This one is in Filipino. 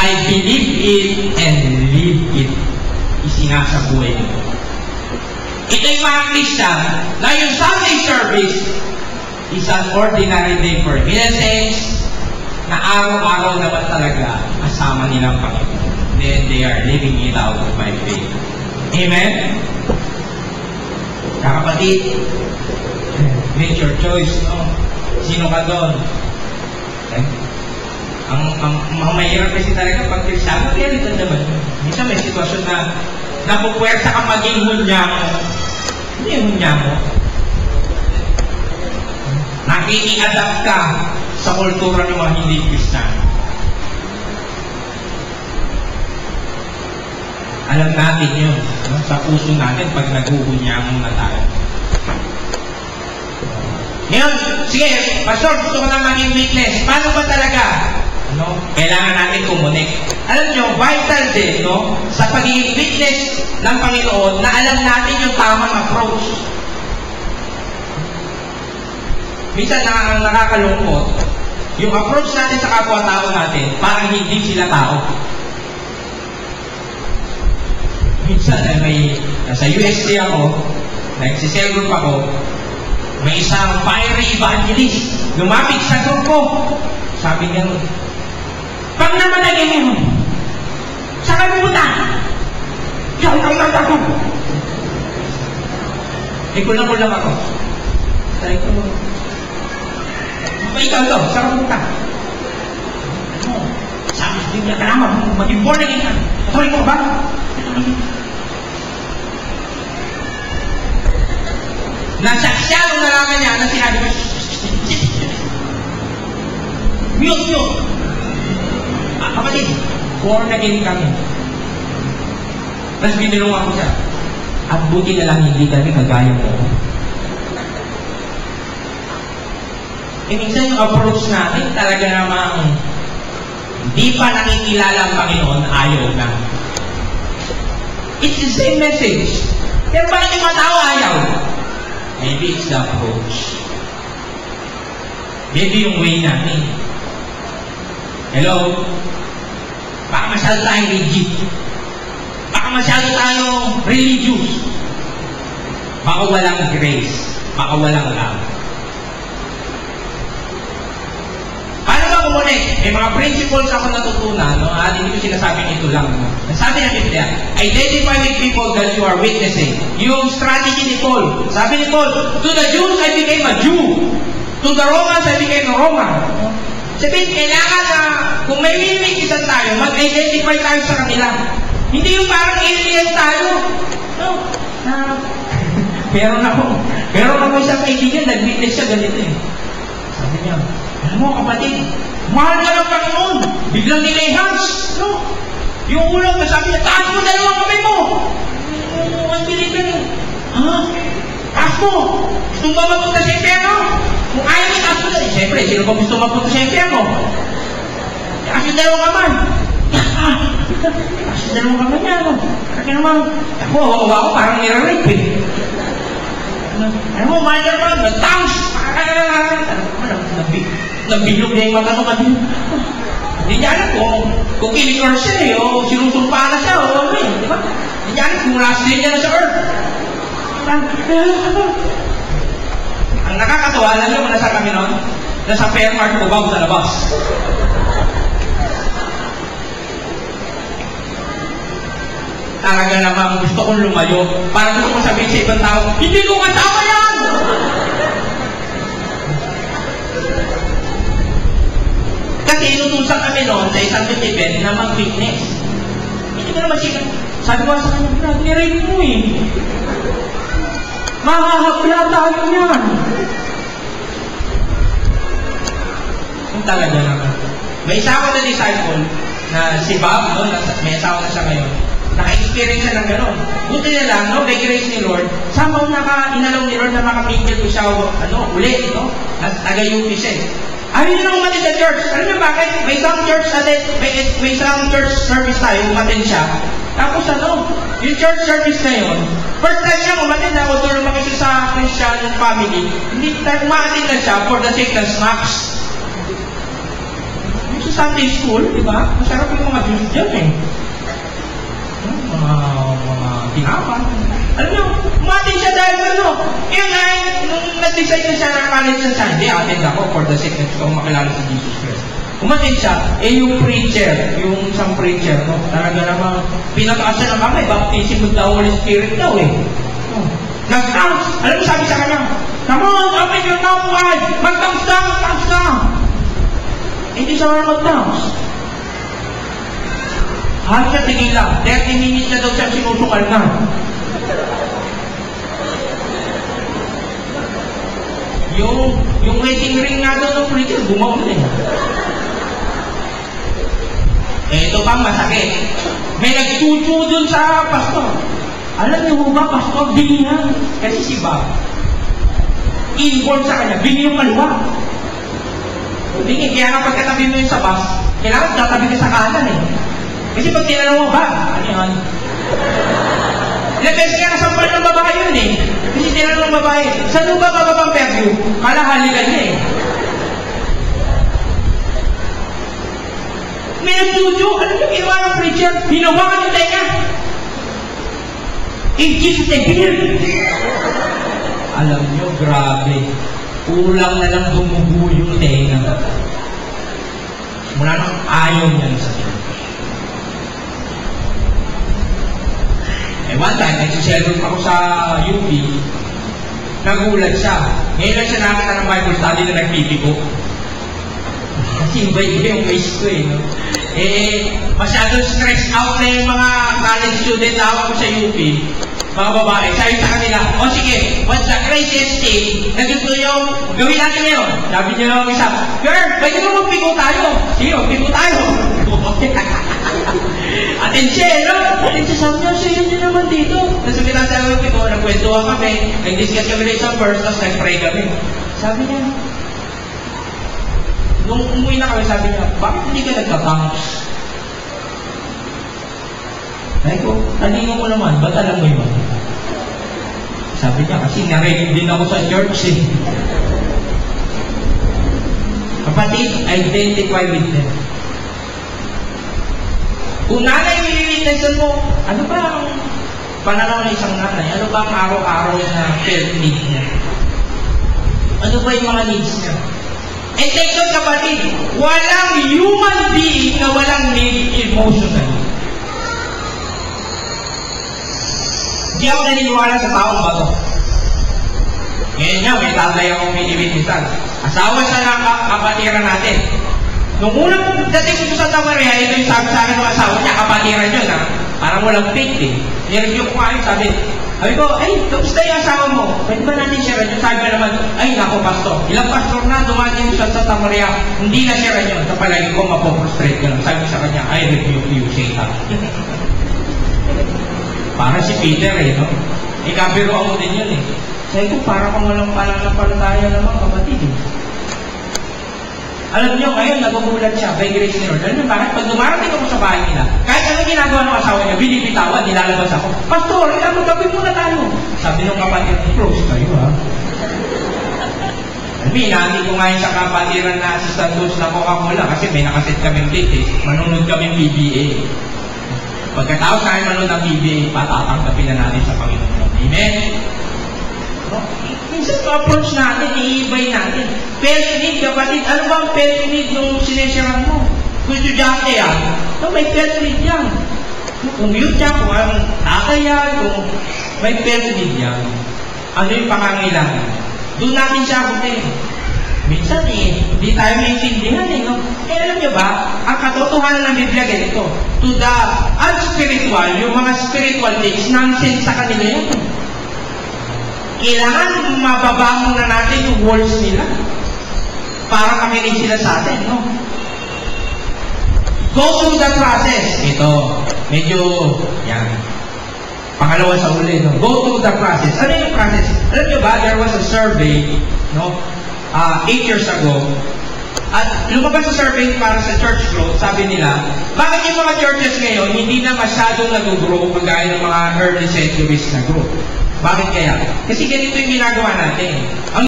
I believe it and live it. Isinasa buhay mo. Ito yung mga Christian na yung Sunday service is an ordinary day for me. In a sense, na araw-araw naman talaga kasama nilang Panginoon. Then they are living it out by faith. Amen? Kakapatid, make your choice, no? Sino ka doon? Okay? Ang mahirap kasi talaga pag Kristiyano, reality naman. Minsan may sitwasyon na napupuwersa ka maging hunyamo. Hindi yung hunyamo. Nakiki-adapt ka sa kultura ng mga hindi Kristiyano. Alam natin yun, no? Sa puso natin pag naghuhunyamo na tayo. Ngayon, sige, Pastor, gusto ko na maging witness. Paano ba talaga? No? Kailangan natin kumonek. Alam nyo, vital din, no? Sa pagiging witness ng Panginoon na alam natin yung tamang approach. Minsan nakakalungkot, yung approach natin sa kapwa-tao natin, parang hindi sila tao. Minsan nasa UST ako, nagsisell group ako, may isang fiery evangelist, lumapit sa group ko. Sabi niya, pag naman naging yun, sa kalimutan, diyan kang nagtagod. Kulang ako. Sabi ko, ikaw to, sa kalimutan. Sabi sa Biblia ka naman, maging born again ka. Tuloy mo ba? Nasaksya nung nalaman niya na sinabi ko, mute. Kapatid, born again kami. Tapos binulungan ko siya. At buti na lang hindi kami kagaya mo. Minsan yung approach natin talaga namang hindi pa nakikilala ang Panginoon, ayaw na. It's the same message. Pero bakit yung mga tao ayaw? Maybe it's the approach. Maybe yung way natin. Hello? Baka masyado tayong rigid. Baka masyado tayong religious. Baka walang grace. Baka walang love. Paano ba kumunik? May mga principles ako natutunan, no? Hindi ko sinasabing ito lang. No? Sabi ng Biblia, identify with people that you are witnessing. Yung strategy ni Paul. Sabi ni Paul, to the Jews, I became a Jew. To the Romans, I became a Roman. Sabihin, kailangan na, kung may mimikisan tayo, mag-identify tayo sa kanila. Hindi yung parang alien tayo. No. Meron ako isang kaibigan, nag-witness siya ganito eh. Sabi niya, alam mo kapatid, mahal ka ng Panginoon. Biglang nilay hands. No. Yung ulang, sabi niya, taas mo dalawang kamay mo. Ang binibig mo. Taas mo. Gusto mo mapunta sa impyerno? Kung ayaw mo, taas mo na. Siyempre, sino ba gusto mapunta sa impyerno? Taas yung dalawang kamay. Taas yung dalawang kamay niya. Kaya naman, ako parang nire-rape eh. Alam mo, mahal ka naman, nag-towns. Nabilog na yung mata ko kanina. Hindi niya alam kung kilikor siya eh, o sinusumpa na siya, o ano eh, di ba? Hindi niya alam kung last day niya na sa earth. Ang nakakatawa, alam niyo kung nasa kami noon? Nasa Fairmart ko bago sa labas. Talaga namang gusto kong lumayo, para gusto kong sabihin sa ibang tao, hindi ko kasama yan! Kasi inutusan kami noon sa isang event na mag-witness. Hindi ko naman siya, sabi ko sa kanya, nirape mo eh. Mahahapla tayo yan. Kung talaga naman. May isa ako na disciple na si Bob, no? May asawa na siya ngayon. Naka-experience siya ng gano'n. Buti na lang, no? By grace ni Lord, somehow inalaw ni Lord na makapigil ko siya, ulit, no? Nag-UP siya eh. Ayaw nyo na umatin sa church. Alam niyo bakit? May isang church service tayo, umatin siya. Tapos yung church service na yun, first time niya umatin na, although lumaki siya sa Christian family, hindi tayo umatin na siya for the sake ng snacks. sa Sunday school, di ba? Masarap yung mga Diyos dyan eh. Mga tinapa. Alam nyo, umatin siya dahil ano. Yung ay, nung nag-decide na siya ng college sa Sunday, attend ako for the sake na gusto kong makilala si Jesus Christ. Umatin siya, yung preacher, yung isang preacher, no? Talaga namang pinataas siya ng kamay, baptism with the Holy Spirit daw eh. Nag-dance. Alam mo, sabi sa kanya, come on, open your mouth wide. Mag-dance ka, mag-dance ka. Hindi siya mag-dance. Halos siya tingin lang. 30 minutes na daw siya sinusukal na. Yung wedding ring nga daw ng preacher, gumawa na eh. Ito pang masakit. May nagtutu dun sa pastor. Alam niyo ba, pastor, bingi yan. Kasi si Bob, involved sa kanya, bingi yung kaliwa. Bingi, kaya nga pagkatabi mo yung sa bus, kailangan tatabi ka sa kanan eh. Kasi pag tinanong mo ba, ano yan? Ilang beses kaya nasampal ng babae yun eh. Kasi tinanong ng babae, saan mo ba bababang perfume? Kalahaligan niya eh. May nagtutu, alam niyo, ginawa ng preacher, hinawakan yung tenga. In Jesus' name, alam nyo, grabe. Kulang na lang dumugo yung tenga. Mula nang ayaw niya sa tenga. One time, nagsiselfon ako sa UP. Nagulat siya. Ngayon lang siya nakita ng Bible study na nagpipigo. Kasi iba-iba yung case ko eh. No? Masyadong stressed out na yung mga college student na ako sa UP. Mga babae, sabi sa kanila, o sige, what's the craziest thing na gusto nyo gawin natin ngayon? Sabi niyo lang isa, girl, pwede mo magpigo tayo. Sige, magpigo tayo. Atensya, no? Atensya, sabi niya, sige nyo naman dito. Tapos kita sa magpigo, nagkwentuhan kami, nag-discuss kami ng isang verse, tapos nag-pray kami. Sabi niya, nung umuwi na kami, sabi niya, bakit hindi ka nagtatangs? Sabi ko, talingo mo naman, ba't alam mo yun? Sabi niya, kasi narinig din ako sa church eh. Kapatid, identify with them. Kung nanay nililitasan mo, ano ba ang pananaw ng isang nanay? Ano ba ang araw-araw na felt need niya? Ano ba yung mga needs niya? And take note, kapatid, walang human being na walang need emotionally. Hindi ako naniniwala sa taong bato. Ngayon nga, may tatay akong minibitisan. Asawa siya ng kapatiran natin. Nung unang dating ko sa Santa Maria, ito yung sabi sa akin ng asawa niya, kapatiran yun ha. Parang walang faith eh. Nireview ko kayo, sabi ko, ay, kamusta yung asawa mo? Pwede ba natin share yun? Sabi ko naman, ay, nako pastor. Ilang pastor na dumating sa Santa Maria, hindi na share yun. Sa palagi ko, mapoprostrate ko lang. Sabi ko sa kanya, I rebuke you, Satan. Para si Peter eh, no? Ikabiro ako din yun eh. Sabi ko, para kung walang pananampalataya naman, kapatid eh. Alam niyo, ngayon, nagugulat siya by grace ni Lord. Alam niyo, bakit? Pag dumarating ako sa bahay nila, kahit ano ginagawa ng asawa niya, binibitawan, nilalabas ako. Pastor, magkapit muna tayo. Sabi nung kapatid, close kayo ha. Hinati ko ngayon sa kapatiran na assistant coach na Coca-Cola kasi may nakaset kaming date eh. Manunod kaming PBA. Pagkatapos tayo manood ng PBA, patatanggapin na natin sa Panginoon. Amen? No? Minsan approach natin, i-ibay natin. First need, kapatid, ano ba ang first need yung sinesyaran mo? Kung estudyante yan, no, may first need yan. Kung youth yan, kung anong tatay yan, kung may first need yan, ano yung pangangailangan? Doon natin siya abutin. Minsan hindi tayo maintindihan eh, no? Alam niyo ba, ang katotohanan ng Biblia ganito, to the unspiritual, yung mga spiritual things, nonsense sa kanila yan. Kailangan mababa muna natin yung walls nila para makinig sila sa atin, no? Go through the process. Ito, medyo, yan. Pangalawa sa uli, no? Go through the process. Ano yung process? Alam niyo ba, there was a survey, no? 8 years ago, at lumabas sa survey para sa church growth, sabi nila, bakit yung mga churches ngayon hindi na masyadong nag-grow kagaya ng mga early centuries na growth? Bakit kaya? Kasi ganito yung ginagawa natin. Ang